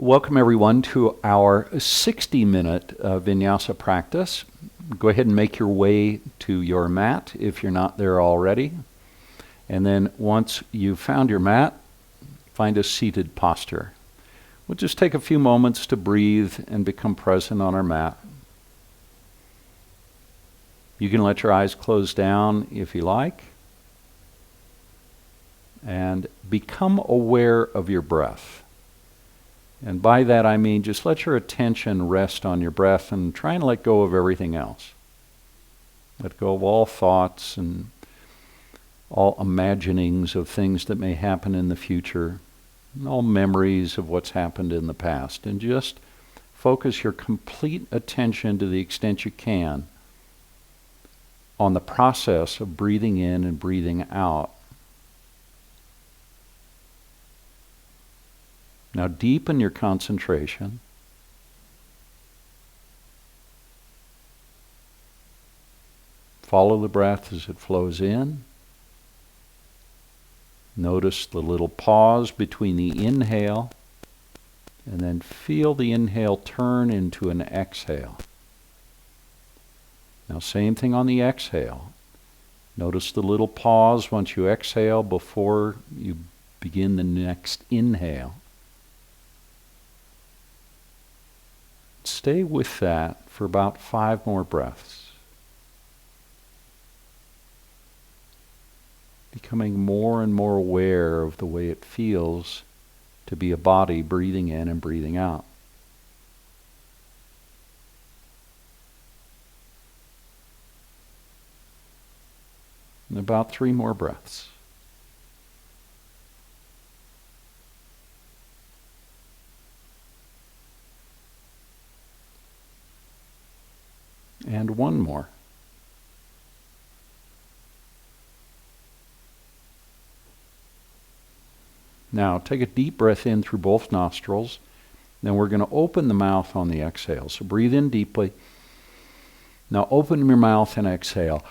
Welcome everyone to our 60-minute Vinyasa practice. Go ahead and make your way to your mat if you're not there already. And then once you've found your mat, find a seated posture. We'll just take a few moments to breathe and become present on our mat. You can let your eyes close down if you like. And become aware of your breath. And by that I mean just let your attention rest on your breath and try and let go of everything else. Let go of all thoughts and all imaginings of things that may happen in the future, and all memories of what's happened in the past. And just focus your complete attention to the extent you can on the process of breathing in and breathing out. Now deepen your concentration. Follow the breath as it flows in. Notice the little pause between the inhale, and then feel the inhale turn into an exhale. Now same thing on the exhale. Notice the little pause once you exhale before you begin the next inhale. Stay with that for about 5 more breaths. Becoming more and more aware of the way it feels to be a body breathing in and breathing out. And about 3 more breaths. And 1 more. Now take a deep breath in through both nostrils. Then we're going to open the mouth on the exhale. So breathe in deeply. Now open your mouth and exhale.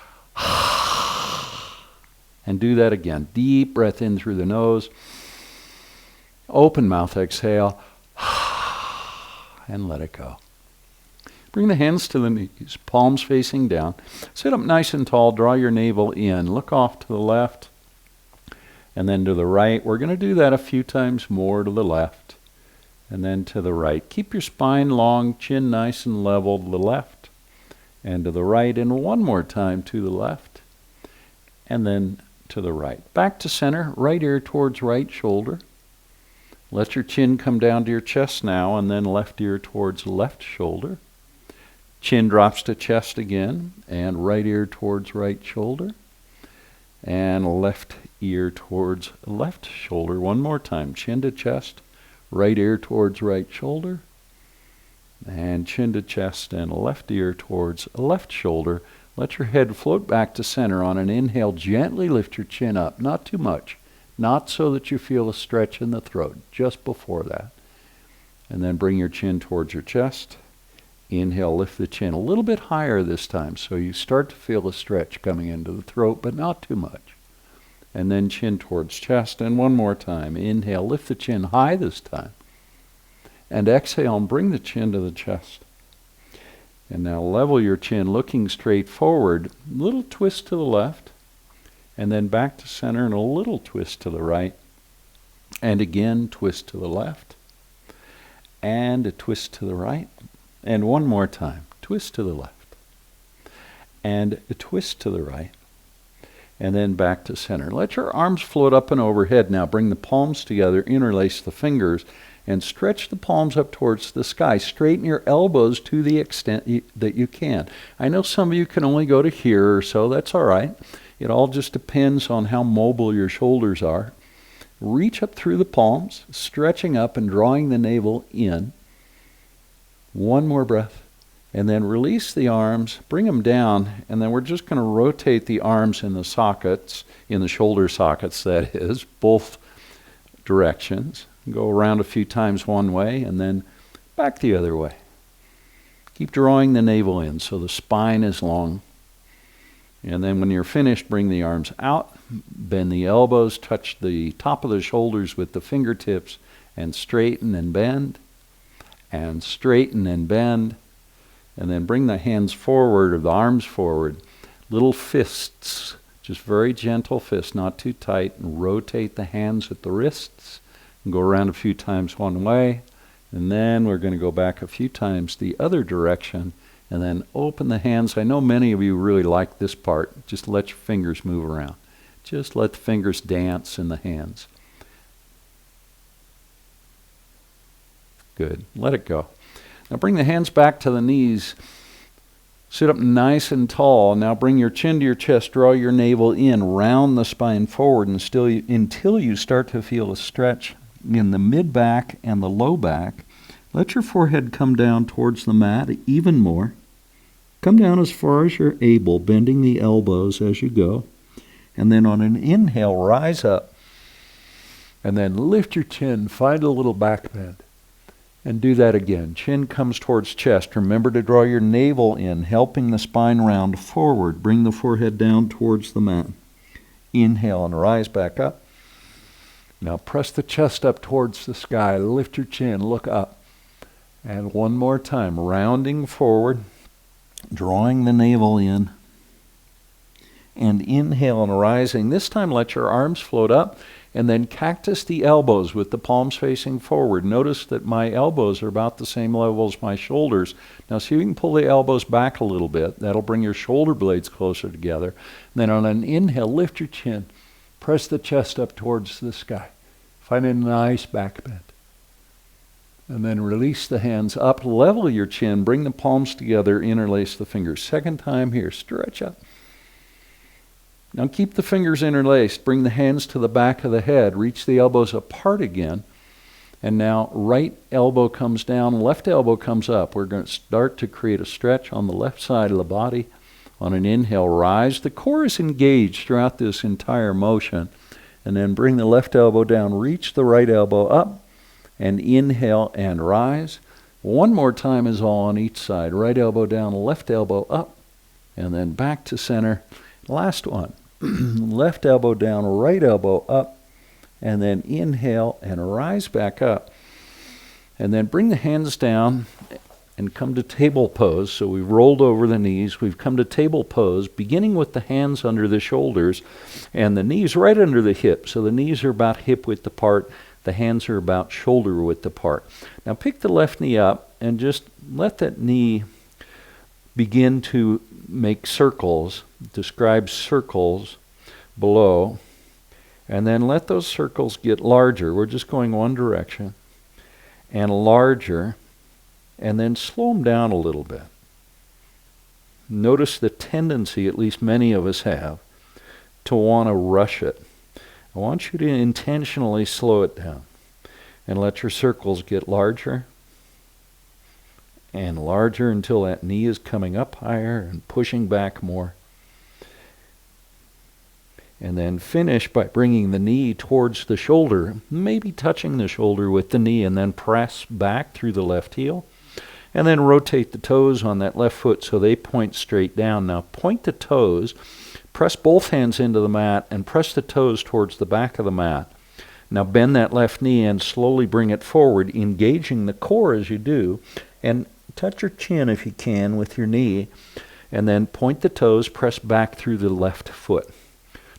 And do that again. Deep breath in through the nose. Open mouth, exhale. And let it go. Bring the hands to the knees, palms facing down. Sit up nice and tall, draw your navel in. Look off to the left and then to the right. We're going to do that a few times more, to the left and then to the right. Keep your spine long, chin nice and level, to the left and to the right. And 1 more time to the left and then to the right. Back to center, right ear towards right shoulder. Let your chin come down to your chest now, and then left ear towards left shoulder. Chin drops to chest again, and right ear towards right shoulder, and left ear towards left shoulder. 1 more time, chin to chest, right ear towards right shoulder, and chin to chest and left ear towards left shoulder. Let your head float back to center. On an inhale, gently lift your chin up, not too much, not so that you feel a stretch in the throat, just before that. And then bring your chin towards your chest. Inhale, lift the chin a little bit higher this time, so you start to feel a stretch coming into the throat, but not too much. And then chin towards chest, and 1 more time. Inhale, lift the chin high this time. And exhale, and bring the chin to the chest. And now level your chin, looking straight forward. Little twist to the left, and then back to center, and a little twist to the right. And again, twist to the left, and a twist to the right. And 1 more time, twist to the left, and a twist to the right, and then back to center. Let your arms float up and overhead. Now bring the palms together, interlace the fingers, and stretch the palms up towards the sky. Straighten your elbows to the extent that you can. I know some of you can only go to here or so. That's all right. It all just depends on how mobile your shoulders are. Reach up through the palms, stretching up and drawing the navel in. 1 more breath, and then release the arms, bring them down, and then we're just going to rotate the arms in the sockets, in the shoulder sockets that is, both directions. Go around a few times one way, and then back the other way. Keep drawing the navel in so the spine is long. And then when you're finished, bring the arms out, bend the elbows, touch the top of the shoulders with the fingertips, and straighten and bend. and straighten and bend. And then bring the hands forward or the arms forward. Little fists, just very gentle fists, not too tight. And rotate the hands at the wrists. And go around a few times one way. And then we're going to go back a few times the other direction. And then open the hands. I know many of you really like this part. Just let your fingers move around. Just let the fingers dance in the hands. Good. Let it go. Now bring the hands back to the knees. Sit up nice and tall. Now bring your chin to your chest. Draw your navel in. Round the spine forward until you start to feel a stretch in the mid-back and the low back. Let your forehead come down towards the mat even more. Come down as far as you're able, bending the elbows as you go. And then on an inhale, rise up. And then lift your chin. Find a little back bend. And do that again. Chin comes towards chest. Remember to draw your navel in, helping the spine round forward. Bring the forehead down towards the mat. Inhale and rise back up. Now press the chest up towards the sky. Lift your chin. Look up. And one more time. Rounding forward. Drawing the navel in. And inhale and rising. This time let your arms float up. And then cactus the elbows with the palms facing forward. Notice that my elbows are about the same level as my shoulders. Now see if you can pull the elbows back a little bit. That'll bring your shoulder blades closer together. And then on an inhale, lift your chin. Press the chest up towards the sky. Find a nice back bend. And then release the hands up. Level your chin. Bring the palms together. Interlace the fingers. Second time here. Stretch up. Now keep the fingers interlaced. Bring the hands to the back of the head. Reach the elbows apart again. And now right elbow comes down, left elbow comes up. We're going to start to create a stretch on the left side of the body. On an inhale, rise. The core is engaged throughout this entire motion. And then bring the left elbow down. Reach the right elbow up. And inhale and rise. One more time is all on each side. Right elbow down, left elbow up. And then back to center. Last one. Left elbow down, right elbow up, and then inhale and rise back up. And then bring the hands down and come to table pose. So we've rolled over the knees. We've come to table pose, beginning with the hands under the shoulders and the knees right under the hips. So the knees are about hip width apart. The hands are about shoulder width apart. Now pick the left knee up and just let that knee begin to make circles, describe circles below, and then let those circles get larger. We're just going one direction, and larger, and then slow them down a little bit. Notice the tendency, at least many of us have, to want to rush it. I want you to intentionally slow it down and let your circles get larger and larger until that knee is coming up higher and pushing back more. And then finish by bringing the knee towards the shoulder, maybe touching the shoulder with the knee, and then press back through the left heel. And then rotate the toes on that left foot so they point straight down. Now point the toes, press both hands into the mat, and press the toes towards the back of the mat. Now bend that left knee and slowly bring it forward, engaging the core as you do, and touch your chin if you can with your knee, and then point the toes, press back through the left foot.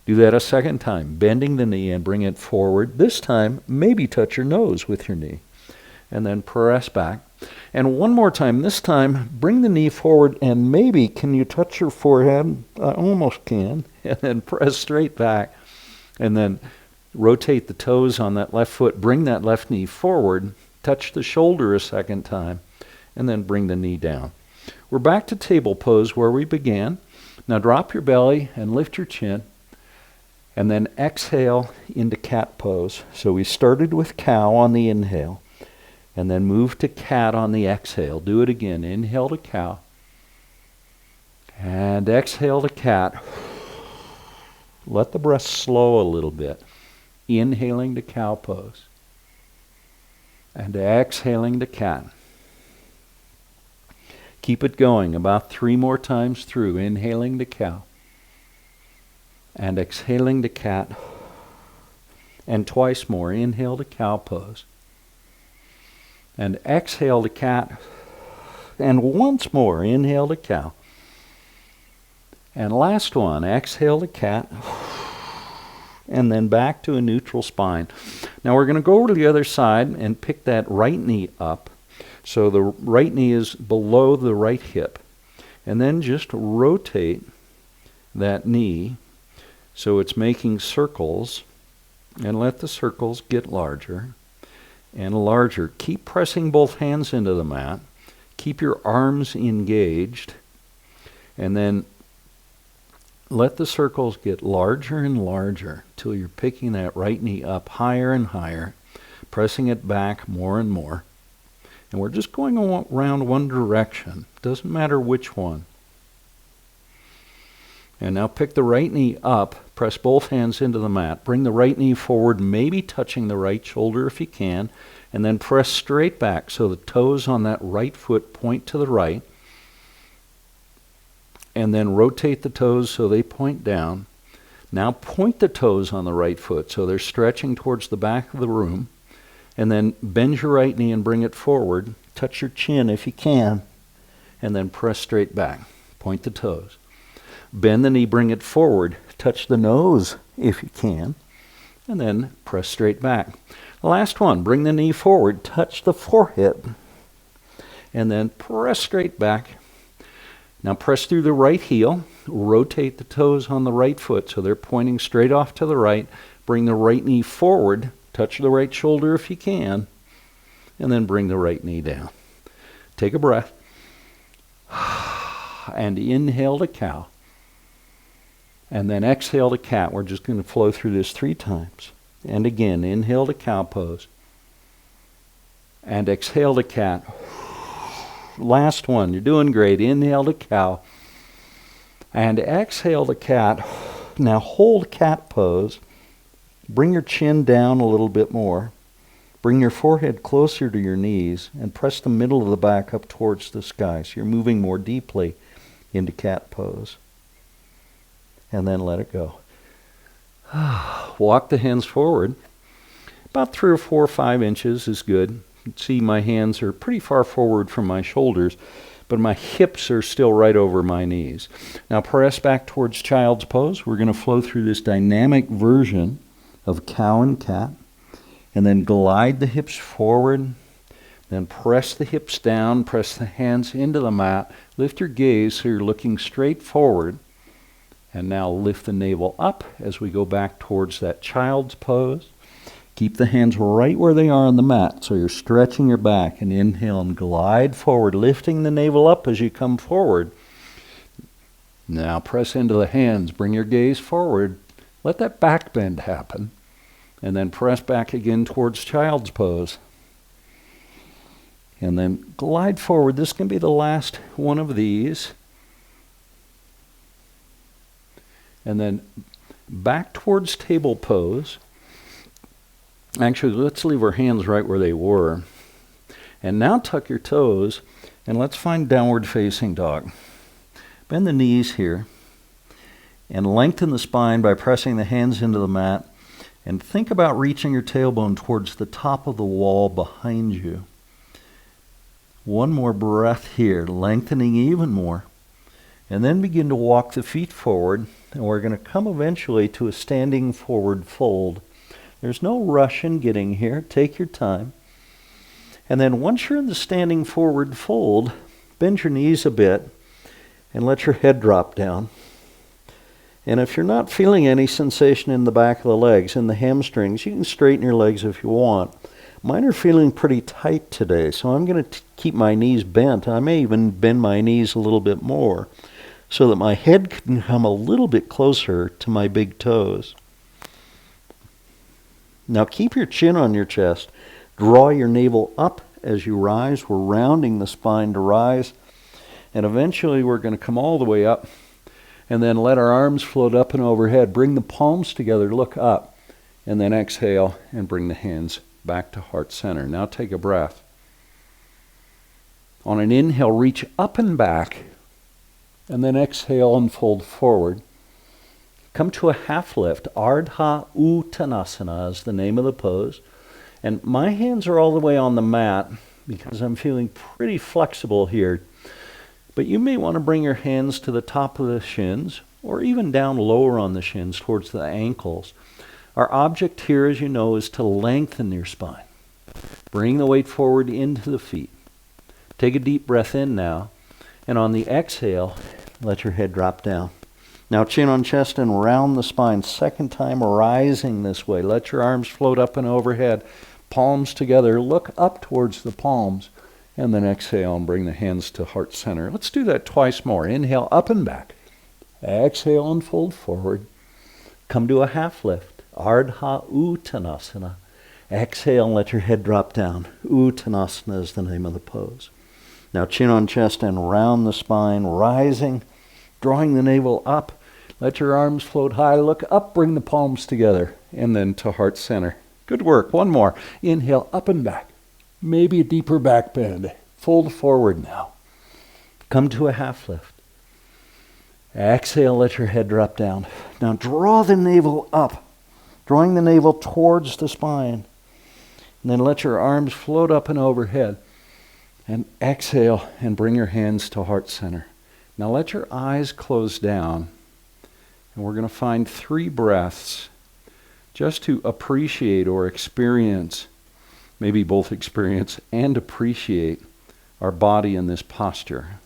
Do that a second time, bending the knee and bring it forward. This time, maybe touch your nose with your knee, and then press back. And one more time, this time, bring the knee forward, and maybe, can you touch your forehead? I almost can. And then press straight back, and then rotate the toes on that left foot, bring that left knee forward, touch the shoulder a second time, and then bring the knee down. We're back to table pose where we began. Now drop your belly and lift your chin, and then exhale into cat pose. So we started with cow on the inhale, and then move to cat on the exhale. Do it again. Inhale to cow, and exhale to cat. Let the breath slow a little bit. Inhaling to cow pose, and exhaling to cat. Keep it going about 3 more times through. Inhaling to cow, and exhaling to cat, and twice more. Inhale to cow pose, And exhale to cat. And once more, inhale to cow. And last one, exhale to cat. And then back to a neutral spine. Now we're going to go over to the other side and pick that right knee up. So the right knee is below the right hip. And then just rotate that knee so it's making circles. And let the circles get larger and larger. Keep pressing both hands into the mat. Keep your arms engaged. And then let the circles get larger and larger till you're picking that right knee up higher and higher, pressing it back more and more. And we're just going around one direction. Doesn't matter which one. And now pick the right knee up, press both hands into the mat. Bring the right knee forward, maybe touching the right shoulder if you can. And then press straight back so the toes on that right foot point to the right. And then rotate the toes so they point down. Now point the toes on the right foot so they're stretching towards the back of the room. And then bend your right knee and bring it forward. Touch your chin if you can. And then press straight back. Point the toes. Bend the knee, bring it forward. Touch the nose if you can. And then press straight back. Last one, bring the knee forward. Touch the forehead. And then press straight back. Now press through the right heel. Rotate the toes on the right foot so they're pointing straight off to the right. Bring the right knee forward. Touch the right shoulder if you can. And then bring the right knee down. Take a breath. And inhale to cow. And then exhale to cat. We're just going to flow through this 3 times. And again, inhale to cow pose. And exhale to cat. Last one. You're doing great. Inhale to cow. And exhale to cat. Now hold cat pose. Bring your chin down a little bit more. Bring your forehead closer to your knees. And press the middle of the back up towards the sky. So you're moving more deeply into cat pose. And then let it go. Walk the hands forward. About 3 or 4 or 5 inches is good. You can see my hands are pretty far forward from my shoulders, but my hips are still right over my knees. Now press back towards child's pose. We're going to flow through this dynamic version of cow and cat. And then glide the hips forward. Then press the hips down. Press the hands into the mat. Lift your gaze so you're looking straight forward. And now lift the navel up as we go back towards that child's pose. Keep the hands right where they are on the mat so you're stretching your back. And inhale and glide forward, lifting the navel up as you come forward. Now press into the hands. Bring your gaze forward. Let that back bend happen. And then press back again towards child's pose. And then glide forward. This can be the last one of these. And then back towards table pose. Actually, let's leave our hands right where they were. And now tuck your toes, and let's find downward facing dog. Bend the knees here, and lengthen the spine by pressing the hands into the mat. And think about reaching your tailbone towards the top of the wall behind you. One more breath here, lengthening even more. And then begin to walk the feet forward. And we're going to come eventually to a standing forward fold. There's no rush in getting here. Take your time. And then once you're in the standing forward fold, bend your knees a bit and let your head drop down. And if you're not feeling any sensation in the back of the legs, in the hamstrings, you can straighten your legs if you want. Mine are feeling pretty tight today, so I'm going to keep my knees bent. I may even bend my knees a little bit more, so that my head can come a little bit closer to my big toes. Now keep your chin on your chest. Draw your navel up as you rise. We're rounding the spine to rise. And eventually we're going to come all the way up. And then let our arms float up and overhead. Bring the palms together, look up. And then exhale and bring the hands back to heart center. Now take a breath. On an inhale, reach up and back. And then exhale and fold forward. Come to a half lift. Ardha Uttanasana is the name of the pose. And my hands are all the way on the mat, because I'm feeling pretty flexible here. But you may want to bring your hands to the top of the shins or even down lower on the shins towards the ankles. Our object here, as you know, is to lengthen your spine. Bring the weight forward into the feet. Take a deep breath in now, and on the exhale, let your head drop down. Now chin on chest and round the spine. Second time rising this way. Let your arms float up and overhead. Palms together. Look up towards the palms. And then exhale and bring the hands to heart center. Let's do that twice more. Inhale, up and back. Exhale and fold forward. Come to a half lift. Ardha Uttanasana. Exhale and let your head drop down. Uttanasana is the name of the pose. Now chin on chest and round the spine, rising, drawing the navel up. Let your arms float high. Look up, bring the palms together, and then to heart center. Good work. One more. Inhale, up and back. Maybe a deeper back bend. Fold forward now. Come to a half lift. Exhale, let your head drop down. Now draw the navel up, drawing the navel towards the spine. And then let your arms float up and overhead. And exhale and bring your hands to heart center. Now let your eyes close down. And we're going to find 3 breaths just to appreciate or experience, maybe both experience and appreciate our body in this posture.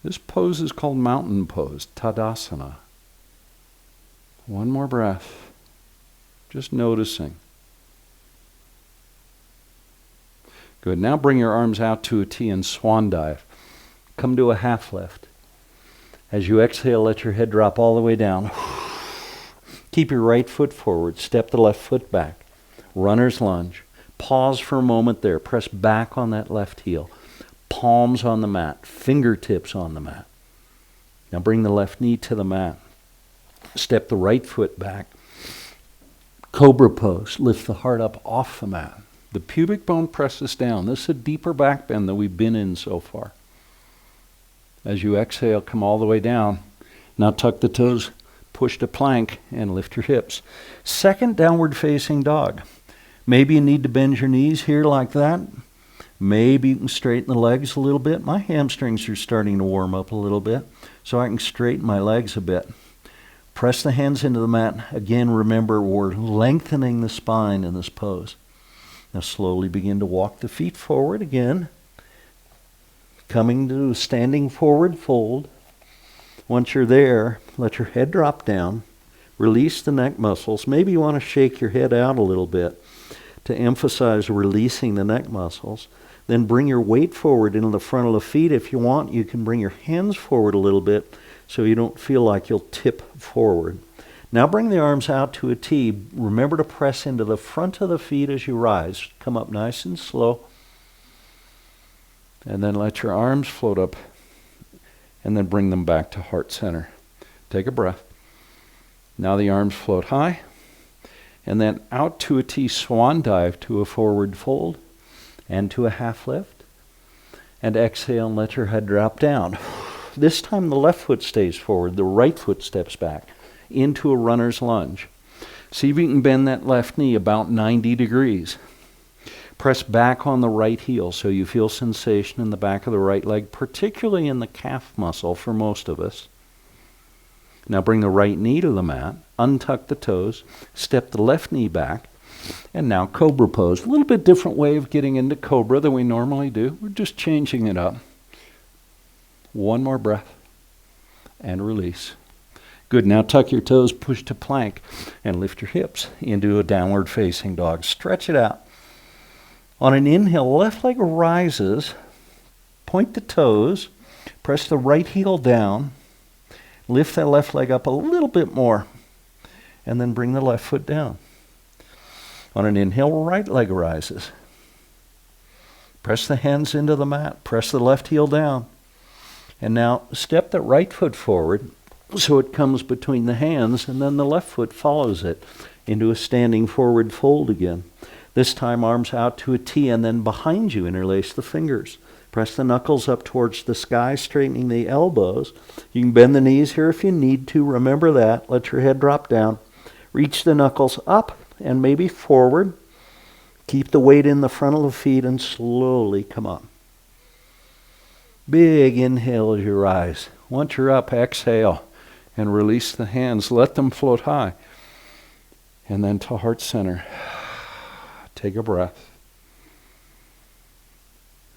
This pose is called Mountain Pose, Tadasana. One more breath. Just noticing. Good. Now bring your arms out to a T and swan dive. Come to a half lift. As you exhale, let your head drop all the way down. Keep your right foot forward. Step the left foot back. Runner's lunge. Pause for a moment there. Press back on that left heel. Palms on the mat. Fingertips on the mat. Now bring the left knee to the mat. Step the right foot back. Cobra Pose. Lift the heart up off the mat. The pubic bone presses down. This is a deeper back bend than we've been in so far. As you exhale, come all the way down. Now tuck the toes, push to plank, and lift your hips. Second downward facing dog. Maybe you need to bend your knees here like that. Maybe you can straighten the legs a little bit. My hamstrings are starting to warm up a little bit, so I can straighten my legs a bit. Press the hands into the mat. Again, remember, we're lengthening the spine in this pose. Now slowly begin to walk the feet forward again. Coming to a standing forward fold. Once you're there, let your head drop down. Release the neck muscles. Maybe you want to shake your head out a little bit to emphasize releasing the neck muscles. Then bring your weight forward into the front of the feet. If you want, you can bring your hands forward a little bit so you don't feel like you'll tip forward. Now bring the arms out to a T. Remember to press into the front of the feet as you rise. Come up nice and slow. And then let your arms float up. And then bring them back to heart center. Take a breath. Now the arms float high. And then out to a T, swan dive to a forward fold. And to a half lift. And exhale and let your head drop down. This time the left foot stays forward. The right foot steps back. Into a runner's lunge. See if you can bend that left knee about 90 degrees. Press back on the right heel so you feel sensation in the back of the right leg, particularly in the calf muscle for most of us. Now bring the right knee to the mat, untuck the toes, step the left knee back, and now Cobra Pose. A little bit different way of getting into Cobra than we normally do. We're just changing it up. One more breath and release. Good. Now tuck your toes, push to plank, and lift your hips into a downward facing dog. Stretch it out. On an inhale, left leg rises. Point the toes. Press the right heel down. Lift that left leg up a little bit more. And then bring the left foot down. On an inhale, right leg rises. Press the hands into the mat. Press the left heel down. And now step the right foot forward so it comes between the hands, and then the left foot follows it into a standing forward fold again. This time arms out to a T, and then behind you interlace the fingers. Press the knuckles up towards the sky, straightening the elbows. You can bend the knees here if you need to. Remember that. Let your head drop down. Reach the knuckles up and maybe forward. Keep the weight in the front of the feet and slowly come up. Big inhale as you rise. Once you're up, exhale and release the hands. Let them float high. And then to heart center. Take a breath.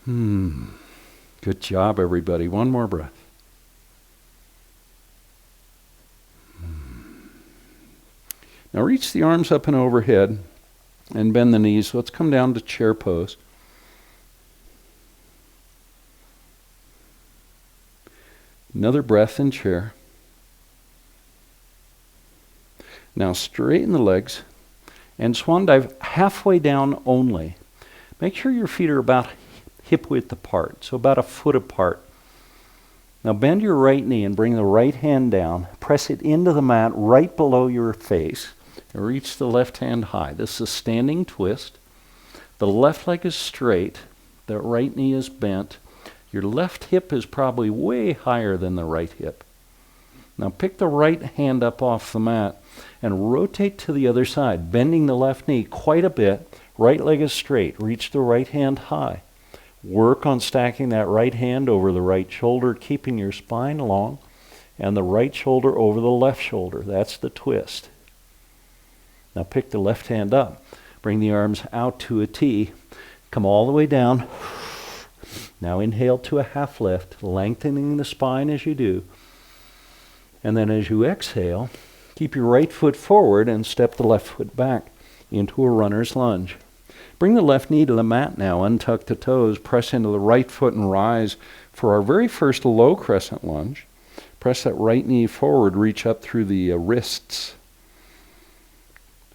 Good job, everybody. One more breath. Now reach the arms up and overhead and bend the knees. Let's come down to chair pose. Another breath in chair. Now straighten the legs and swan dive halfway down only. Make sure your feet are about hip width apart, so about a foot apart. Now bend your right knee and bring the right hand down. Press it into the mat right below your face. And reach the left hand high. This is a standing twist. The left leg is straight. The right knee is bent. Your left hip is probably way higher than the right hip. Now pick the right hand up off the mat and rotate to the other side, bending the left knee quite a bit. Right leg is straight. Reach the right hand high. Work on stacking that right hand over the right shoulder, keeping your spine long, and the right shoulder over the left shoulder. That's the twist. Now pick the left hand up. Bring the arms out to a T. Come all the way down. Now inhale to a half lift, lengthening the spine as you do. And then as you exhale, keep your right foot forward and step the left foot back into a runner's lunge. Bring the left knee to the mat now. Untuck the toes. Press into the right foot and rise for our very first low crescent lunge. Press that right knee forward. Reach up through the wrists.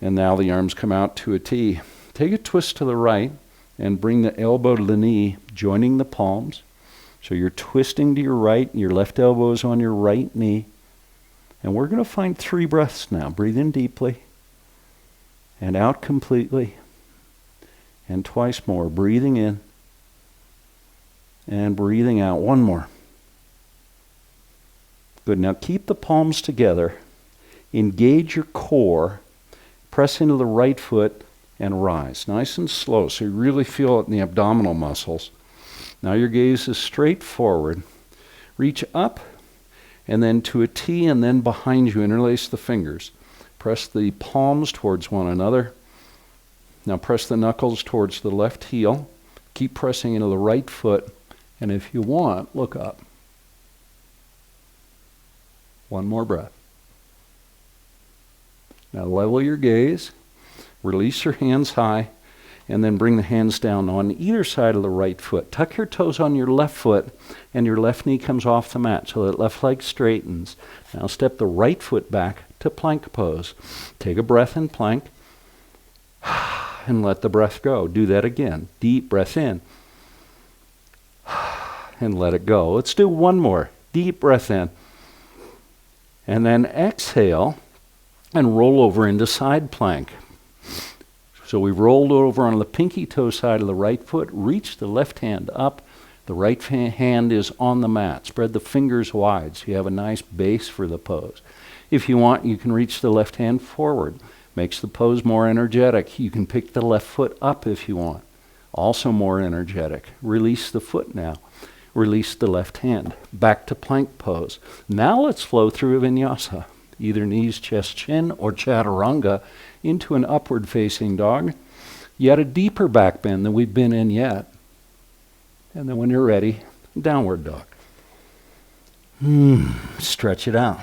And now the arms come out to a T. Take a twist to the right and bring the elbow to the knee, joining the palms. So you're twisting to your right, your left elbow is on your right knee. And we're going to find 3 breaths now. Breathe in deeply and out completely. And twice more. Breathing in and breathing out. One more. Good. Now keep the palms together. Engage your core. Press into the right foot and rise. Nice and slow so you really feel it in the abdominal muscles. Now your gaze is straight forward. Reach up and then to a T and then behind you. Interlace the fingers. Press the palms towards one another. Now press the knuckles towards the left heel. Keep pressing into the right foot. And if you want, look up. One more breath. Now level your gaze, release your hands high, and then bring the hands down on either side of the right foot. Tuck your toes on your left foot, and your left knee comes off the mat so that left leg straightens. Now step the right foot back to plank pose. Take a breath in plank, and let the breath go. Do that again. Deep breath in, and let it go. Let's do one more. Deep breath in, and then exhale. And roll over into side plank. So we've rolled over on the pinky toe side of the right foot. Reach the left hand up. The right hand is on the mat. Spread the fingers wide so you have a nice base for the pose. If you want, you can reach the left hand forward. Makes the pose more energetic. You can pick the left foot up if you want. Also more energetic. Release the foot now. Release the left hand. Back to plank pose. Now let's flow through a vinyasa. Either knees, chest, chin, or chaturanga into an upward facing dog. Yet a deeper back bend than we've been in yet. And then when you're ready, downward dog. Stretch it out.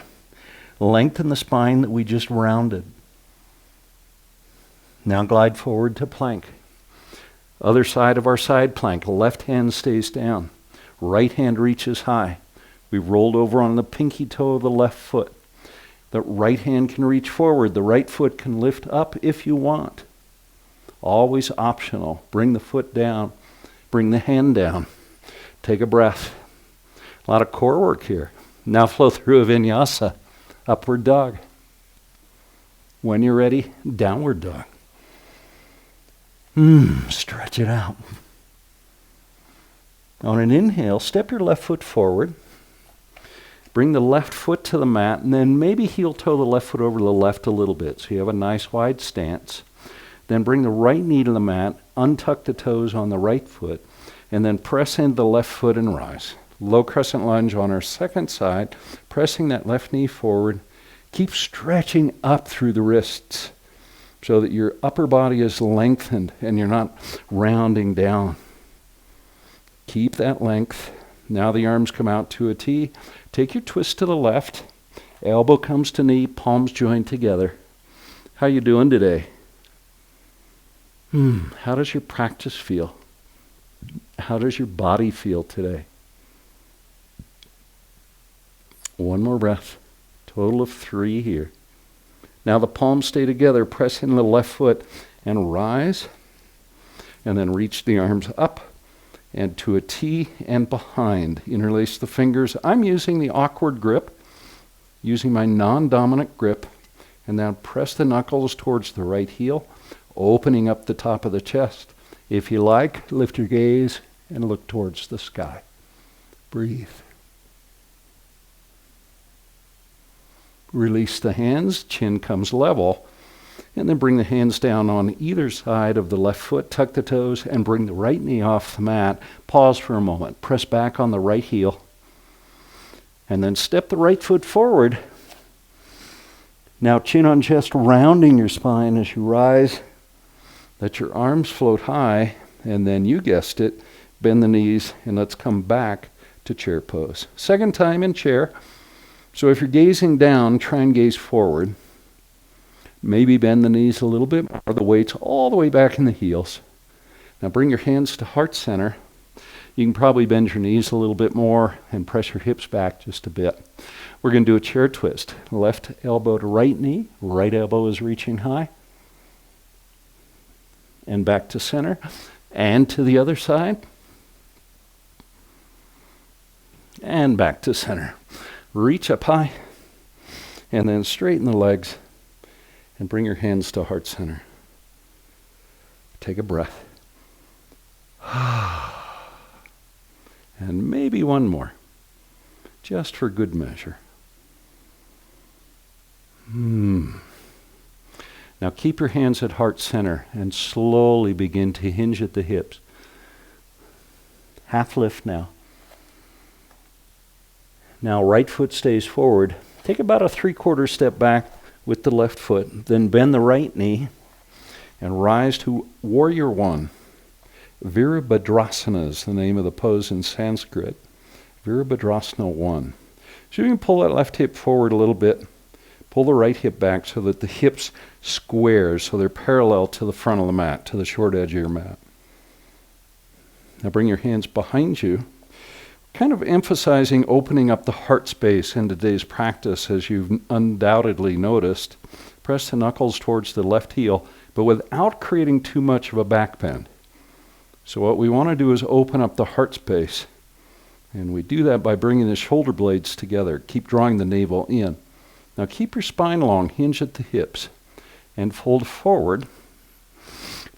Lengthen the spine that we just rounded. Now glide forward to plank. Other side of our side plank. Left hand stays down. Right hand reaches high. We've rolled over on the pinky toe of the left foot. The right hand can reach forward. The right foot can lift up if you want. Always optional. Bring the foot down. Bring the hand down. Take a breath. A lot of core work here. Now flow through a vinyasa. Upward dog. When you're ready, downward dog. Stretch it out. On an inhale, step your left foot forward. Bring the left foot to the mat, and then maybe heel toe the left foot over to the left a little bit so you have a nice wide stance. Then bring the right knee to the mat, untuck the toes on the right foot, and then press into the left foot and rise. Low crescent lunge on our second side, pressing that left knee forward. Keep stretching up through the wrists so that your upper body is lengthened and you're not rounding down. Keep that length. Now the arms come out to a T. Take your twist to the left. Elbow comes to knee, palms joined together. How you doing today? How does your practice feel? How does your body feel today? One more breath. Total of 3 here. Now the palms stay together. Press in the left foot and rise. And then reach the arms up and to a T and behind. Interlace the fingers. I'm using the awkward grip, using my non-dominant grip. And now press the knuckles towards the right heel, opening up the top of the chest. If you like, lift your gaze and look towards the sky. Breathe. Release the hands, chin comes level, and then bring the hands down on either side of the left foot, tuck the toes, and bring the right knee off the mat. Pause for a moment, press back on the right heel, and then step the right foot forward. Now chin on chest, rounding your spine as you rise. Let your arms float high, and then you guessed it, bend the knees, and let's come back to chair pose. Second time in chair. So if you're gazing down, try and gaze forward. Maybe bend the knees a little bit more, the weight's all the way back in the heels. Now bring your hands to heart center. You can probably bend your knees a little bit more and press your hips back just a bit. We're going to do a chair twist. Left elbow to right knee, right elbow is reaching high. And back to center, and to the other side. And back to center. Reach up high, and then straighten the legs, and bring your hands to heart center. Take a breath. And maybe one more, just for good measure. Now keep your hands at heart center, and slowly begin to hinge at the hips. Half lift now. Now right foot stays forward. Take about a 3/4 step back with the left foot. Then bend the right knee and rise to Warrior One. Virabhadrasana is the name of the pose in Sanskrit. Virabhadrasana 1. So you can pull that left hip forward a little bit. Pull the right hip back so that the hips square, so they're parallel to the front of the mat, to the short edge of your mat. Now bring your hands behind you. Kind of emphasizing opening up the heart space in today's practice, as you've undoubtedly noticed. Press the knuckles towards the left heel, but without creating too much of a back bend. So what we want to do is open up the heart space. And we do that by bringing the shoulder blades together. Keep drawing the navel in. Now keep your spine long, hinge at the hips, and fold forward.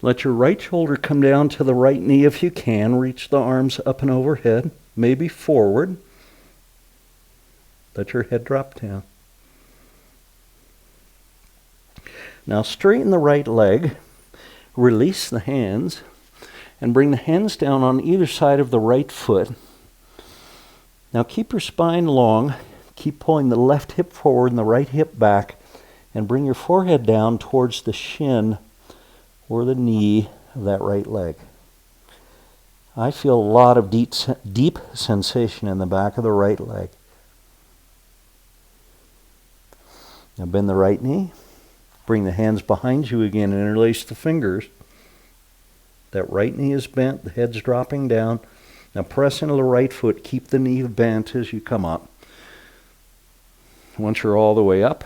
Let your right shoulder come down to the right knee if you can. Reach the arms up and overhead. Maybe forward. Let your head drop down. Now straighten the right leg. Release the hands. And bring the hands down on either side of the right foot. Now keep your spine long. Keep pulling the left hip forward and the right hip back. And bring your forehead down towards the shin or the knee of that right leg. I feel a lot of deep sensation in the back of the right leg. Now bend the right knee. Bring the hands behind you again and interlace the fingers. That right knee is bent, the head's dropping down. Now press into the right foot. Keep the knee bent as you come up. Once you're all the way up,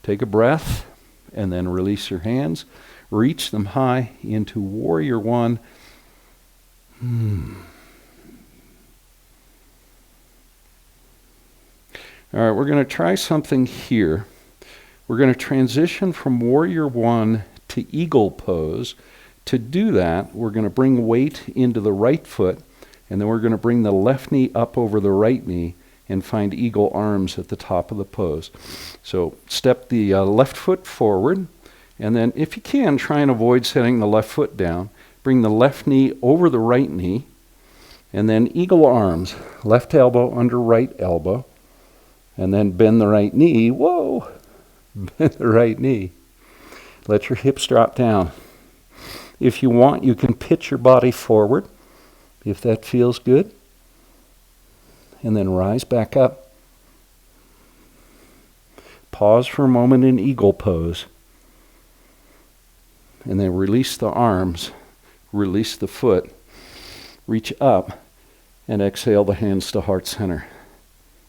take a breath and then release your hands. Reach them high into Warrior One. All right, we're going to try something here. We're going to transition from Warrior One to Eagle Pose. To do that, we're going to bring weight into the right foot, and then we're going to bring the left knee up over the right knee and find eagle arms at the top of the pose. So step the left foot forward, And then if you can, try and avoid setting the left foot down. Bring the left knee over the right knee. And then eagle arms, left elbow under right elbow. And then bend the right knee. Whoa! Bend the right knee. Let your hips drop down. If you want, you can pitch your body forward, if that feels good. And then rise back up. Pause for a moment in eagle pose. And then release the arms, release the foot, reach up, and exhale the hands to heart center.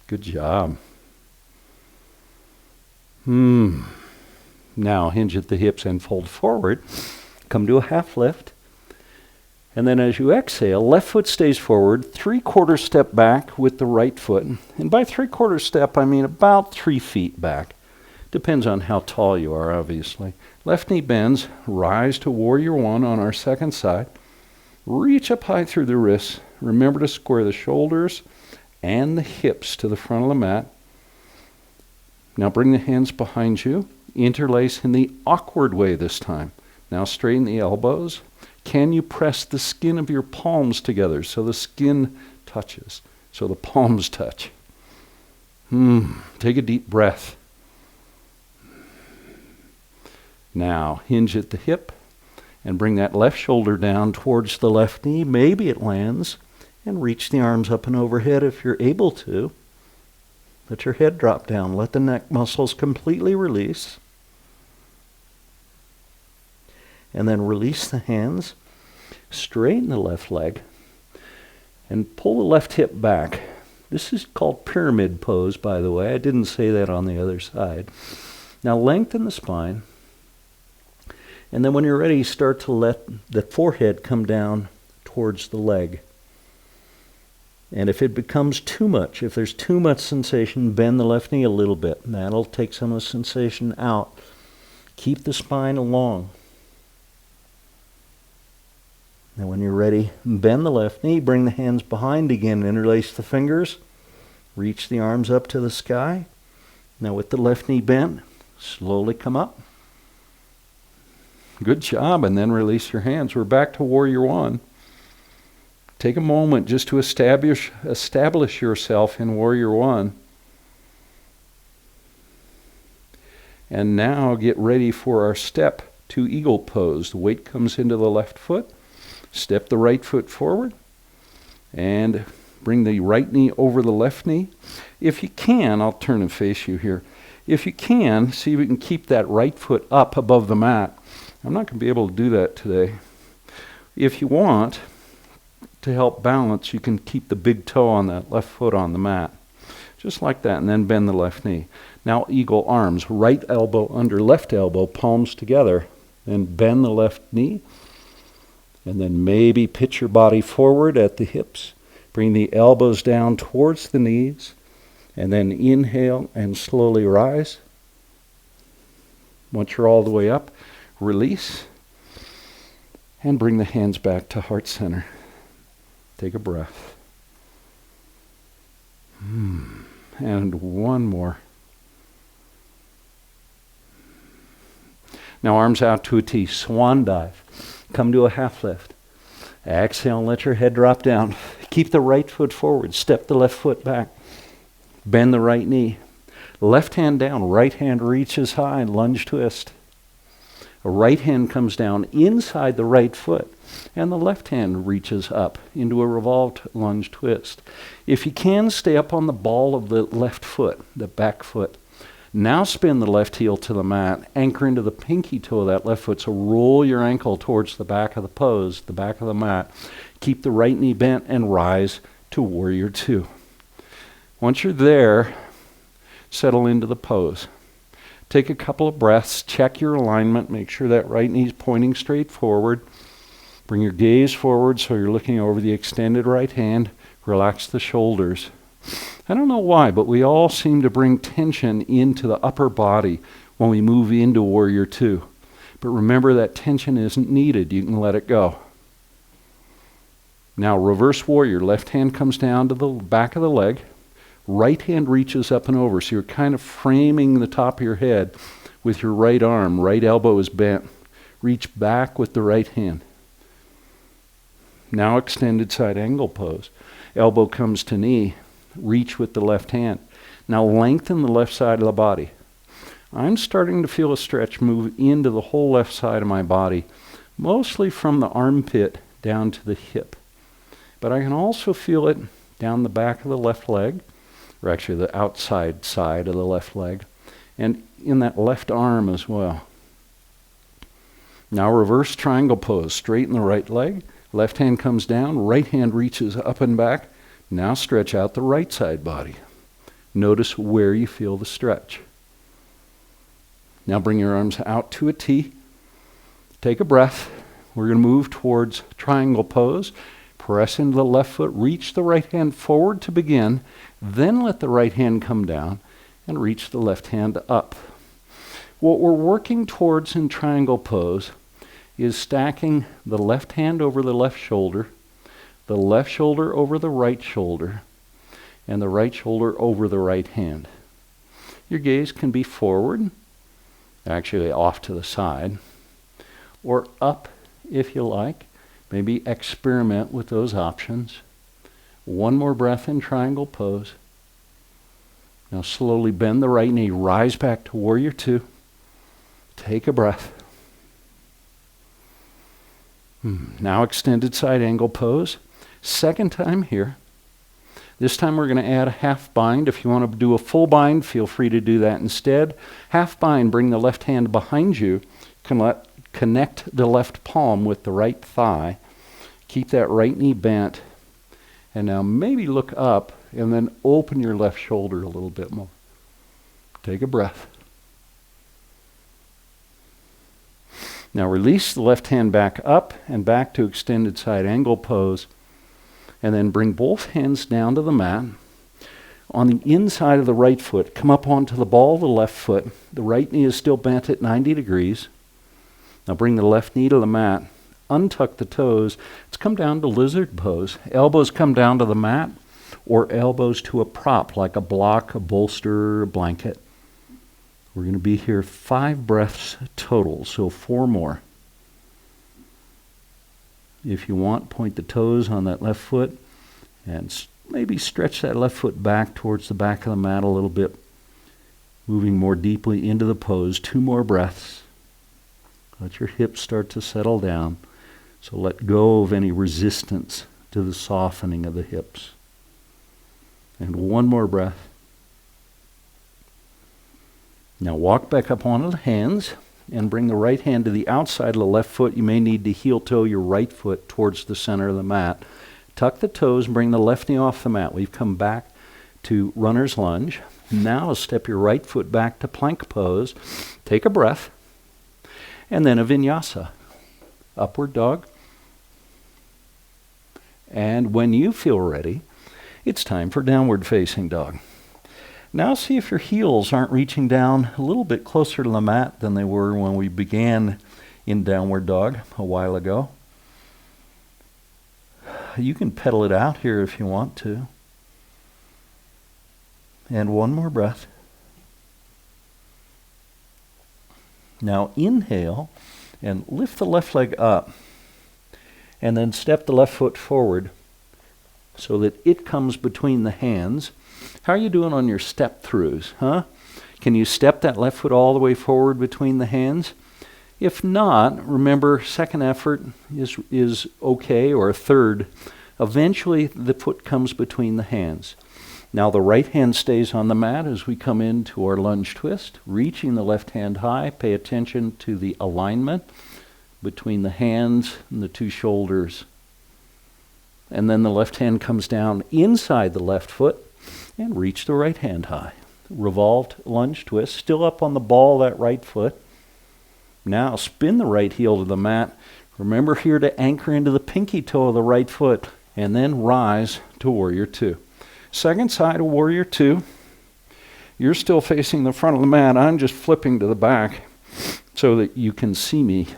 Good job. Now hinge at the hips and fold forward. Come to a half lift. And then as you exhale, left foot stays forward, 3/4 step back with the right foot. And by 3/4 step, I mean about 3 feet back. Depends on how tall you are, obviously. Left knee bends, rise to warrior one on our second side. Reach up high through the wrists. Remember to square the shoulders and the hips to the front of the mat. Now bring the hands behind you. Interlace in the awkward way this time. Now straighten the elbows. Can you press the skin of your palms together so the skin touches, so the palms touch? Take a deep breath. Now hinge at the hip and bring that left shoulder down towards the left knee. Maybe it lands. And reach the arms up and overhead if you're able to. Let your head drop down. Let the neck muscles completely release. And then release the hands. Straighten the left leg. And pull the left hip back. This is called pyramid pose, by the way. I didn't say that on the other side. Now lengthen the spine. And then when you're ready, start to let the forehead come down towards the leg. And if it becomes too much, if there's too much sensation, bend the left knee a little bit. And that'll take some of the sensation out. Keep the spine long. Now when you're ready, bend the left knee, bring the hands behind again, interlace the fingers, reach the arms up to the sky. Now with the left knee bent, slowly come up. Good job, and then release your hands. We're back to warrior one. Take a moment just to establish yourself in warrior one. And now get ready for our step to eagle pose. The weight comes into the left foot. Step the right foot forward. And bring the right knee over the left knee. If you can, I'll turn and face you here. If you can, see if we can keep that right foot up above the mat. I'm not going to be able to do that today. If you want to help balance, you can keep the big toe on that left foot on the mat. Just like that, and then bend the left knee. Now eagle arms, right elbow under left elbow, palms together. Then bend the left knee. And then maybe pitch your body forward at the hips. Bring the elbows down towards the knees. And then inhale and slowly rise. Once you're all the way up, release. And bring the hands back to heart center. Take a breath. And one more. Now arms out to a T, swan dive. Come to a half lift. Exhale and let your head drop down. Keep the right foot forward. Step the left foot back. Bend the right knee. Left hand down. Right hand reaches high. Lunge twist. A right hand comes down inside the right foot. And the left hand reaches up into a revolved lunge twist. If you can, stay up on the ball of the left foot, the back foot. Now spin the left heel to the mat. Anchor into the pinky toe of that left foot. So roll your ankle towards the back of the pose, the back of the mat. Keep the right knee bent and rise to warrior two. Once you're there, settle into the pose. Take a couple of breaths. Check your alignment. Make sure that right knee's pointing straight forward. Bring your gaze forward so you're looking over the extended right hand. Relax the shoulders. I don't know why, but we all seem to bring tension into the upper body when we move into warrior two. But remember that tension isn't needed. You can let it go. Now reverse warrior. Left hand comes down to the back of the leg. Right hand reaches up and over. So you're kind of framing the top of your head with your right arm. Right elbow is bent. Reach back with the right hand. Now extended side angle pose. Elbow comes to knee. Reach with the left hand. Now lengthen the left side of the body. I'm starting to feel a stretch move into the whole left side of my body, mostly from the armpit down to the hip. But I can also feel it down the back of the left leg, or actually the outside side of the left leg, and in that left arm as well. Now reverse triangle pose. Straighten the right leg. Left hand comes down. Right hand reaches up and back. Now stretch out the right side body. Notice where you feel the stretch. Now bring your arms out to a T. Take a breath. We're going to move towards triangle pose. Press into the left foot. Reach the right hand forward to begin. Then let the right hand come down and reach the left hand up. What we're working towards in triangle pose is stacking the left hand over the left shoulder over the right shoulder, and the right shoulder over the right hand. Your gaze can be forward, actually off to the side, or up if you like. Maybe experiment with those options. One more breath in triangle pose. Now slowly bend the right knee, rise back to warrior two. Take a breath. Now extended side angle pose. Second time here. This time we're going to add a half bind. If you want to do a full bind, feel free to do that instead. Half bind, bring the left hand behind you. Connect the left palm with the right thigh. Keep that right knee bent. And now maybe look up and then open your left shoulder a little bit more. Take a breath. Now release the left hand back up and back to extended side angle pose. And then bring both hands down to the mat. On the inside of the right foot, come up onto the ball of the left foot. The right knee is still bent at 90 degrees. Now bring the left knee to the mat. Untuck the toes. Let's come down to lizard pose. Elbows come down to the mat or elbows to a prop like a block, a bolster, a blanket. We're going to be here 5 breaths total, so 4 more. If you want, point the toes on that left foot and maybe stretch that left foot back towards the back of the mat a little bit, moving more deeply into the pose. 2 more breaths. Let your hips start to settle down. So let go of any resistance to the softening of the hips. And 1 more breath. Now walk back up onto the hands and bring the right hand to the outside of the left foot. You may need to heel toe your right foot towards the center of the mat. Tuck the toes and bring the left knee off the mat. We've come back to runner's lunge. Now step your right foot back to plank pose. Take a breath. And then a vinyasa. Upward dog. And when you feel ready, it's time for downward facing dog. Now see if your heels aren't reaching down a little bit closer to the mat than they were when we began in downward dog a while ago. You can pedal it out here if you want to. And 1 more breath. Now inhale and lift the left leg up. And then step the left foot forward so that it comes between the hands. How are you doing on your step throughs, huh? Can you step that left foot all the way forward between the hands? If not, remember, second effort is okay, or a third. Eventually, the foot comes between the hands. Now the right hand stays on the mat as we come into our lunge twist, reaching the left hand high. Pay attention to the alignment between the hands and the 2 shoulders. And then the left hand comes down inside the left foot and reach the right hand high. Revolved lunge twist, still up on the ball of that right foot. Now spin the right heel to the mat. Remember here to anchor into the pinky toe of the right foot and then rise to warrior two. Second side of warrior two. You're still facing the front of the mat. I'm just flipping to the back so that you can see me.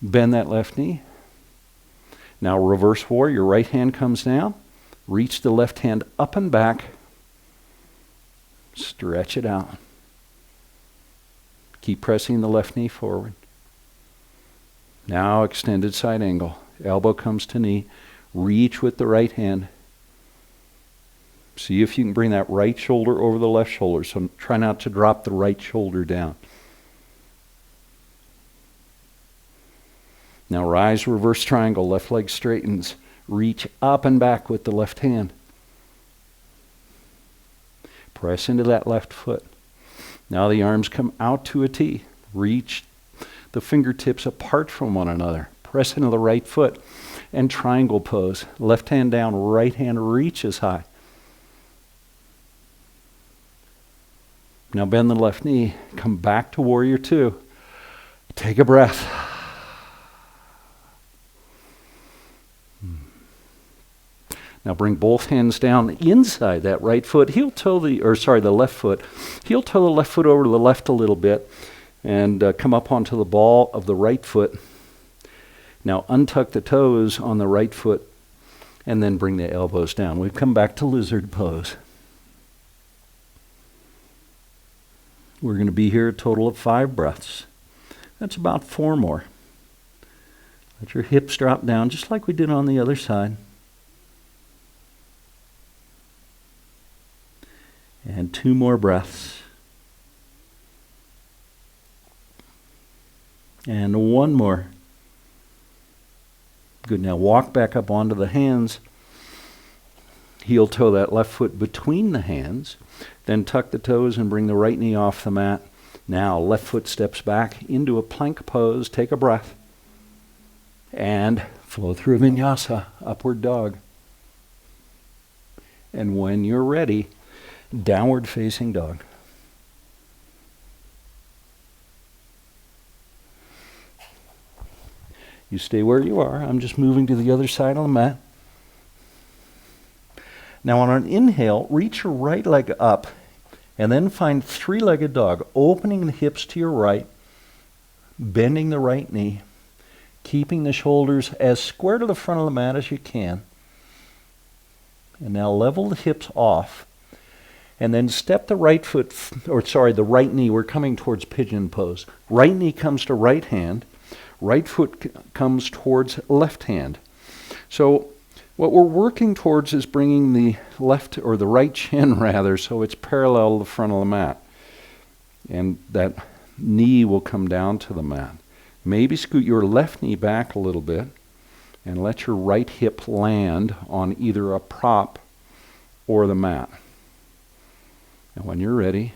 Bend that left knee. Now reverse warrior. Right hand comes down. Reach the left hand up and back. Stretch it out. Keep pressing the left knee forward. Now extended side angle. Elbow comes to knee. Reach with the right hand. See if you can bring that right shoulder over the left shoulder. So try not to drop the right shoulder down. Now rise, reverse triangle. Left leg straightens. Reach up and back with the left hand. Press into that left foot. Now the arms come out to a T. Reach the fingertips apart from one another. Press into the right foot and triangle pose. Left hand down, right hand reaches high. Now bend the left knee. Come back to warrior two. Take a breath. Now bring both hands down inside that right foot. The left foot. Heel toe the left foot over to the left a little bit and come up onto the ball of the right foot. Now untuck the toes on the right foot and then bring the elbows down. We come back to lizard pose. We're going to be here a total of 5 breaths. That's about 4 more. Let your hips drop down just like we did on the other side. And 2 more breaths. And 1 more. Good. Now walk back up onto the hands. Heel toe that left foot between the hands. Then tuck the toes and bring the right knee off the mat. Now left foot steps back into a plank pose. Take a breath. And flow through Vinyasa Upward Dog. And when you're ready, downward facing dog. You stay where you are. I'm just moving to the other side of the mat. Now on an inhale, reach your right leg up and then find 3-legged dog, opening the hips to your right, bending the right knee, keeping the shoulders as square to the front of the mat as you can. And now level the hips off. And then step the the right knee. We're coming towards Pigeon Pose. Right knee comes to right hand. Right foot comes towards left hand. So what we're working towards is bringing the left, or the right shin rather, so it's parallel to the front of the mat. And that knee will come down to the mat. Maybe scoot your left knee back a little bit and let your right hip land on either a prop or the mat. And when you're ready,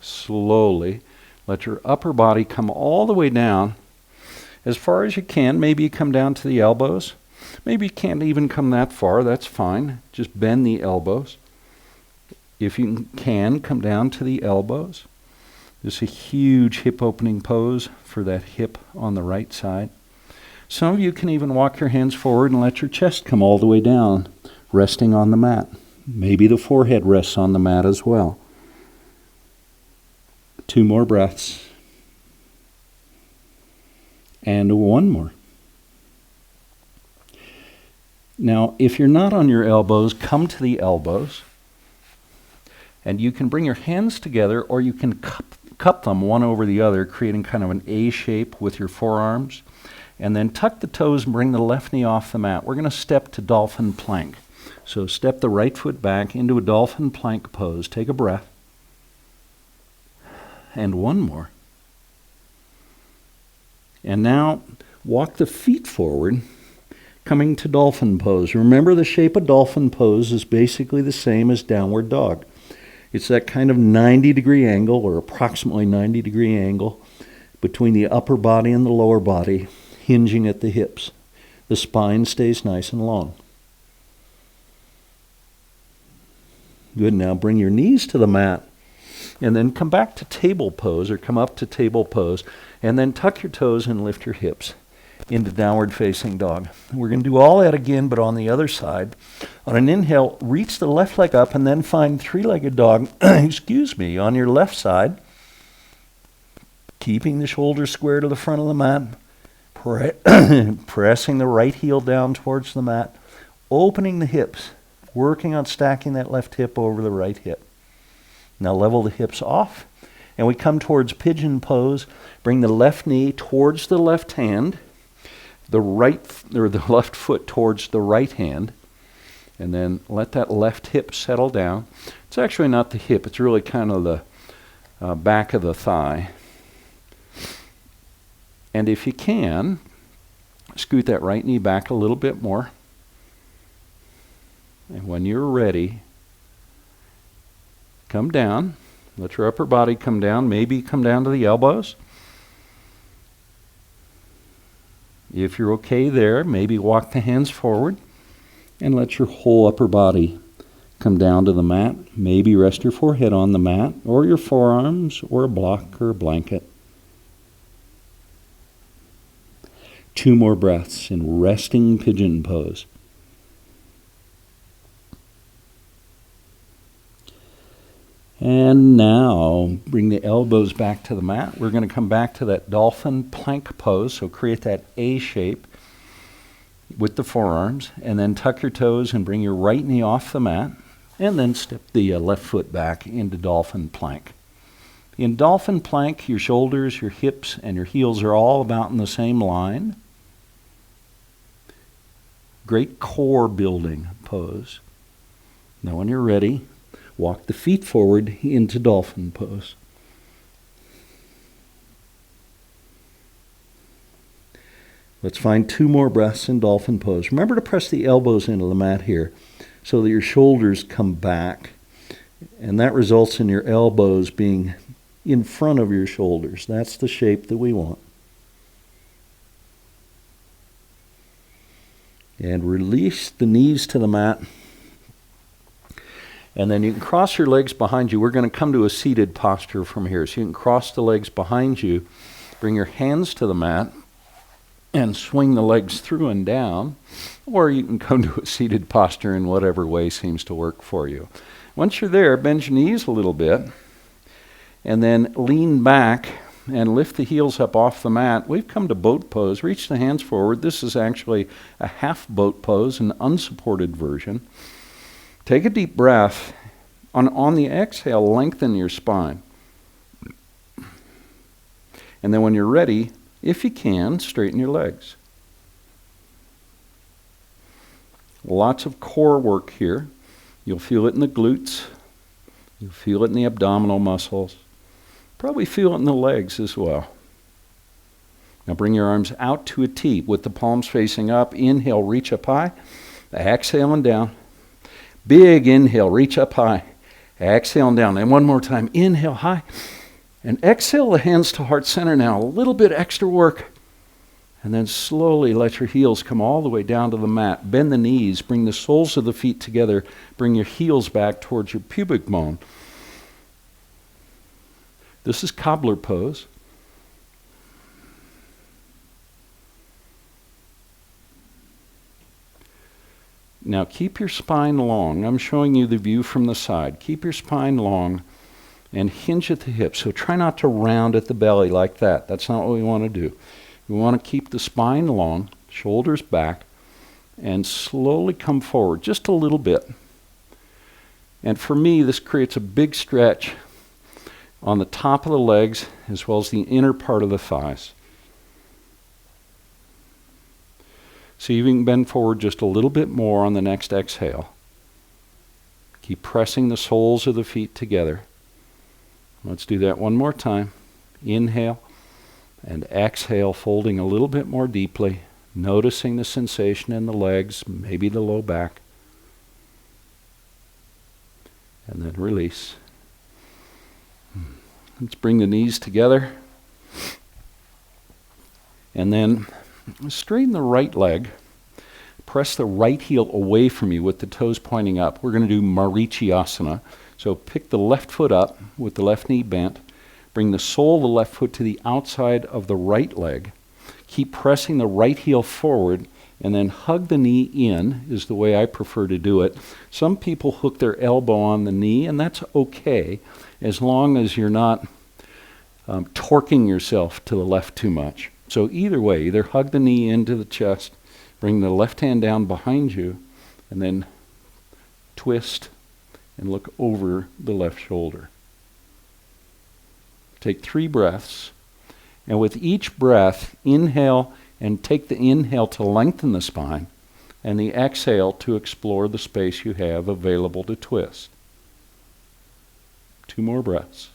slowly let your upper body come all the way down as far as you can. Maybe you come down to the elbows. Maybe you can't even come that far. That's fine. Just bend the elbows. If you can, come down to the elbows. This is a huge hip opening pose for that hip on the right side. Some of you can even walk your hands forward and let your chest come all the way down, resting on the mat. Maybe the forehead rests on the mat as well. 2 more breaths. And 1 more. Now, if you're not on your elbows, come to the elbows. And you can bring your hands together, or you can cup them one over the other, creating kind of an A shape with your forearms. And then tuck the toes and bring the left knee off the mat. We're going to step to Dolphin Plank. So step the right foot back into a Dolphin Plank pose. Take a breath. And 1 more. And now walk the feet forward, coming to Dolphin Pose. Remember, the shape of Dolphin Pose is basically the same as Downward Dog. It's that kind of 90-degree angle, or approximately 90-degree angle, between the upper body and the lower body, hinging at the hips. The spine stays nice and long. Good. Now bring your knees to the mat. And then come back to table pose, or come up to table pose, and then tuck your toes and lift your hips into downward facing dog. We're going to do all that again, but on the other side. On an inhale, reach the left leg up and then find 3-legged dog, on your left side, keeping the shoulders square to the front of the mat, pressing the right heel down towards the mat, opening the hips, working on stacking that left hip over the right hip. Now level the hips off And we come towards Pigeon Pose. Bring the left knee towards the left hand, the left foot towards the right hand, and then let that left hip settle down. It's actually not the hip, it's really kind of the back of the thigh. And if you can, scoot that right knee back a little bit more. And when you're ready, come down. Let your upper body come down. Maybe come down to the elbows. If you're okay there, maybe walk the hands forward and let your whole upper body come down to the mat. Maybe rest your forehead on the mat or your forearms or a block or a blanket. 2 more breaths in resting Pigeon Pose. And now bring the elbows back to the mat. We're going to come back to that Dolphin Plank pose. So create that A shape with the forearms, and then tuck your toes and bring your right knee off the mat, and then step the left foot back into Dolphin Plank. In Dolphin Plank, your shoulders, your hips, and your heels are all about in the same line. Great core building pose. Now when you're ready, walk the feet forward into Dolphin Pose. Let's find 2 more breaths in Dolphin Pose. Remember to press the elbows into the mat here so that your shoulders come back. And that results in your elbows being in front of your shoulders. That's the shape that we want. And release the knees to the mat. And then you can cross your legs behind you. We're going to come to a seated posture from here. So you can cross the legs behind you, bring your hands to the mat, and swing the legs through and down. Or you can come to a seated posture in whatever way seems to work for you. Once you're there, bend your knees a little bit, and then lean back and lift the heels up off the mat. We've come to boat pose. Reach the hands forward. This is actually a half boat pose, an unsupported version. Take a deep breath. On the exhale, lengthen your spine. And then when you're ready, if you can, straighten your legs. Lots of core work here. You'll feel it in the glutes. You'll feel it in the abdominal muscles. Probably feel it in the legs as well. Now bring your arms out to a T with the palms facing up. Inhale, reach up high. Exhale and down. Big inhale, reach up high. Exhale and down. And one more time. Inhale high. And exhale the hands to heart center now. A little bit extra work. And then slowly let your heels come all the way down to the mat. Bend the knees. Bring the soles of the feet together. Bring your heels back towards your pubic bone. This is Cobbler Pose. Now keep your spine long. I'm showing you the view from the side. Keep your spine long and hinge at the hips. So try not to round at the belly like that. That's not what we want to do. We want to keep the spine long, shoulders back, and slowly come forward just a little bit. And for me, this creates a big stretch on the top of the legs as well as the inner part of the thighs. So you can bend forward just a little bit more on the next exhale. Keep pressing the soles of the feet together. Let's do that one more time. Inhale and exhale, folding a little bit more deeply, noticing the sensation in the legs, maybe the low back. And then release. Let's bring the knees together. And then straighten the right leg. Press the right heel away from you with the toes pointing up. We're going to do Marichyasana. So pick the left foot up with the left knee bent. Bring the sole of the left foot to the outside of the right leg. Keep pressing the right heel forward and then hug the knee in is the way I prefer to do it. Some people hook their elbow on the knee, and that's okay as long as you're not torquing yourself to the left too much. So either way, either hug the knee into the chest, bring the left hand down behind you, and then twist and look over the left shoulder. Take 3 breaths. And with each breath, inhale and take the inhale to lengthen the spine, and the exhale to explore the space you have available to twist. 2 more breaths.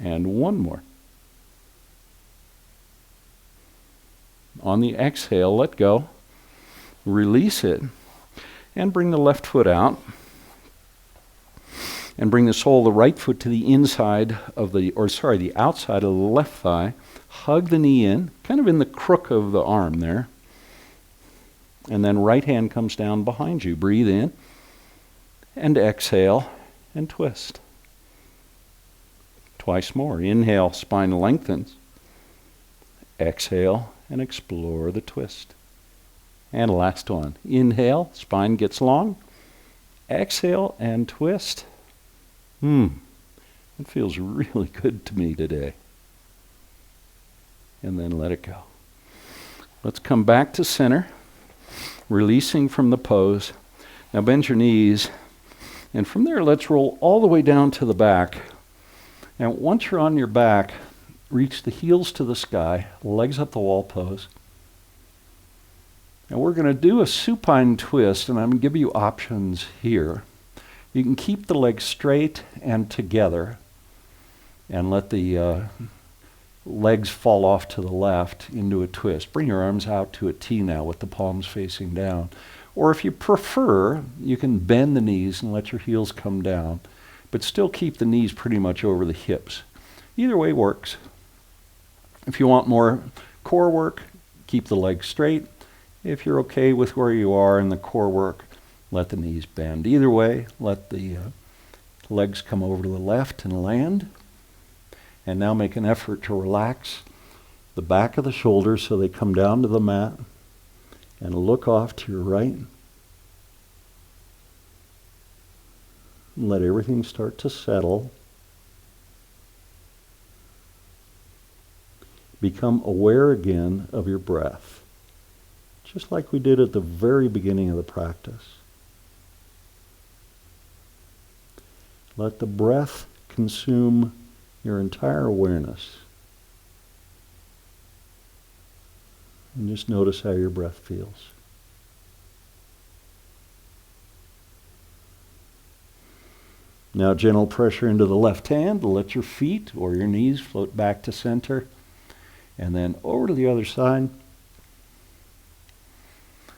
And 1 more. On the exhale, let go, release it, and bring the left foot out. And bring the sole of the right foot to the inside of the outside of the left thigh. Hug the knee in, kind of in the crook of the arm there. And then right hand comes down behind you. Breathe in and exhale and twist. Twice more. Inhale, spine lengthens. Exhale and explore the twist. And last one. Inhale, spine gets long. Exhale and twist. It feels really good to me today. And then let it go. Let's come back to center, releasing from the pose. Now bend your knees, and from there let's roll all the way down to the back. And once you're on your back, reach the heels to the sky, legs up the wall pose. And we're going to do a supine twist, and I'm going to give you options here. You can keep the legs straight and together and let the legs fall off to the left into a twist. Bring your arms out to a T now with the palms facing down. Or if you prefer, you can bend the knees and let your heels come down, but still keep the knees pretty much over the hips. Either way works. If you want more core work, keep the legs straight. If you're okay with where you are in the core work, let the knees bend. Either way, let the legs come over to the left and land. And now make an effort to relax the back of the shoulders so they come down to the mat. And look off to your right. And let everything start to settle. Become aware again of your breath, just like we did at the very beginning of the practice. Let the breath consume your entire awareness. And just notice how your breath feels. Now gentle pressure into the left hand. Let your feet or your knees float back to center. And then over to the other side.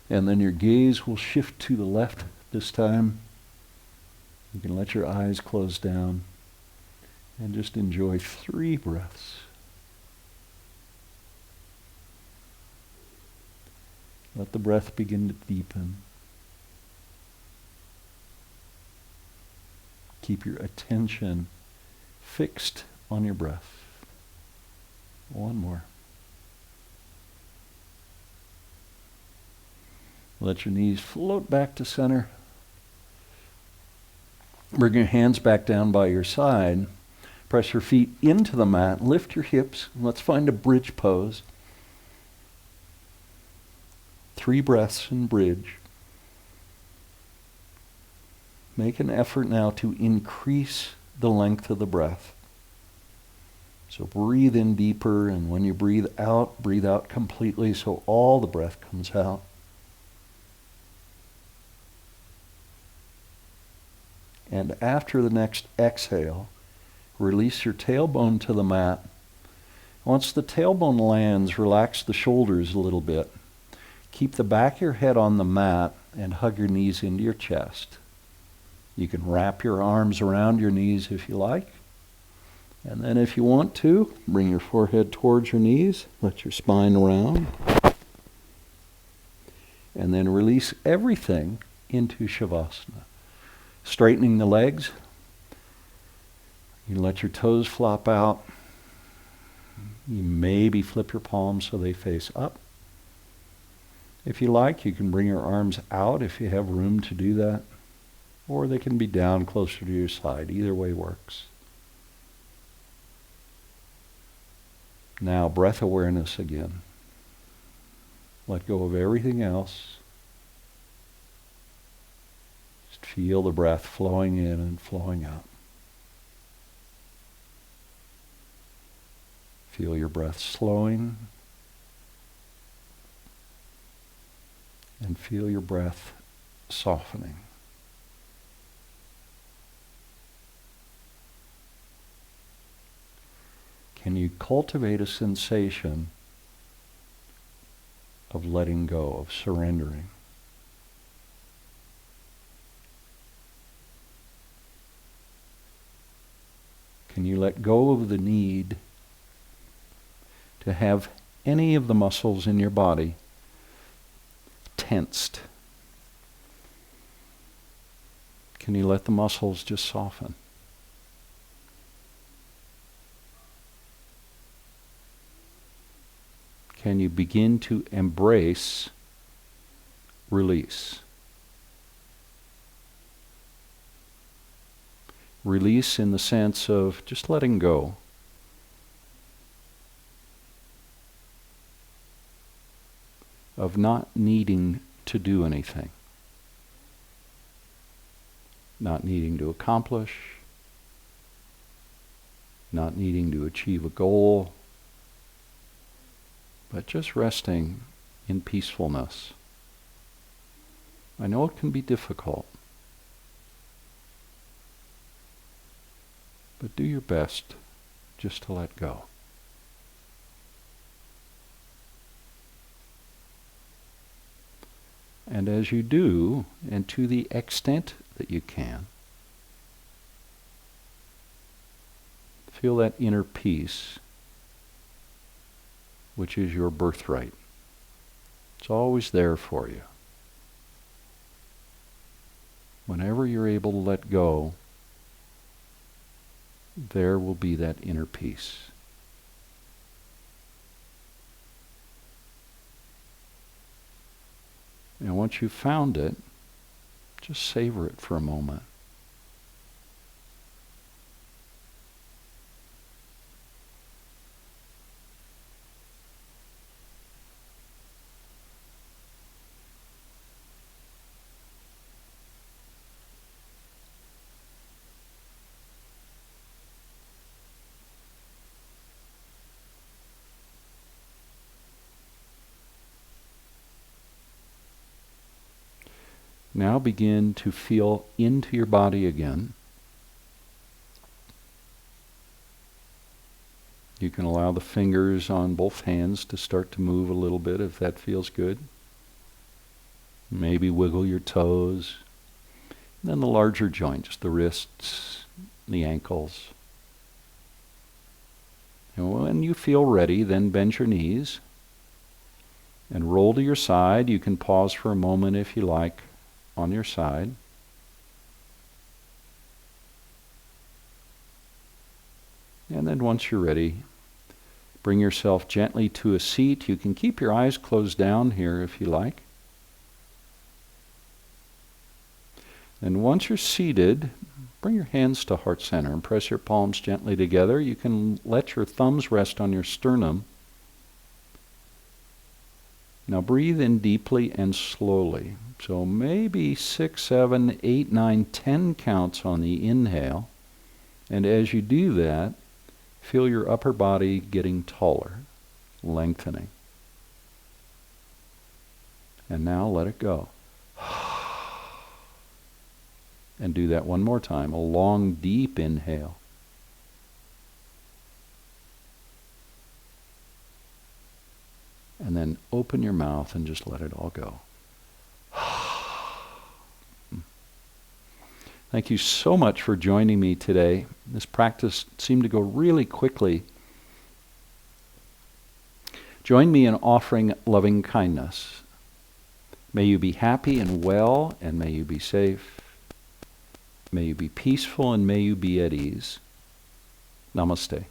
And then your gaze will shift to the left this time. You can let your eyes close down and just enjoy 3 breaths. Let the breath begin to deepen. Keep your attention fixed on your breath. 1 more. Let your knees float back to center. Bring your hands back down by your side. Press your feet into the mat. Lift your hips. Let's find a bridge pose. 3 breaths in bridge. Make an effort now to increase the length of the breath. So breathe in deeper, and when you breathe out completely so all the breath comes out. And after the next exhale, release your tailbone to the mat. Once the tailbone lands, relax the shoulders a little bit. Keep the back of your head on the mat and hug your knees into your chest. You can wrap your arms around your knees if you like. And then if you want to, bring your forehead towards your knees. Let your spine round. And then release everything into Shavasana. Straightening the legs. You let your toes flop out. You maybe flip your palms so they face up. If you like, you can bring your arms out if you have room to do that. Or they can be down closer to your side. Either way works. Now, breath awareness again. Let go of everything else. Just feel the breath flowing in and flowing out. Feel your breath slowing. And feel your breath softening. Can you cultivate a sensation of letting go, of surrendering? Can you let go of the need to have any of the muscles in your body tensed? Can you let the muscles just soften? Can you begin to embrace release? Release in the sense of just letting go. Of not needing to do anything. Not needing to accomplish. Not needing to achieve a goal. But just resting in peacefulness. I know it can be difficult. But do your best just to let go. And as you do, and to the extent that you can, feel that inner peace, which is your birthright. It's always there for you. Whenever you're able to let go, there will be that inner peace. And once you've found it, just savor it for a moment. Now begin to feel into your body again. You can allow the fingers on both hands to start to move a little bit if that feels good. Maybe wiggle your toes. And then the larger joints, the wrists, the ankles. And when you feel ready, then bend your knees and roll to your side. You can pause for a moment if you like on your side. And then once you're ready, bring yourself gently to a seat. You can keep your eyes closed down here if you like. And once you're seated, bring your hands to heart center and press your palms gently together. You can let your thumbs rest on your sternum. Now breathe in deeply and slowly. So maybe 6, 7, 8, 9, 10 counts on the inhale. And as you do that, feel your upper body getting taller, lengthening. And now let it go. And do that one more time. A long, deep inhale. And then open your mouth and just let it all go. Thank you so much for joining me today. This practice seemed to go really quickly. Join me in offering loving kindness. May you be happy and well, and may you be safe. May you be peaceful, and may you be at ease. Namaste.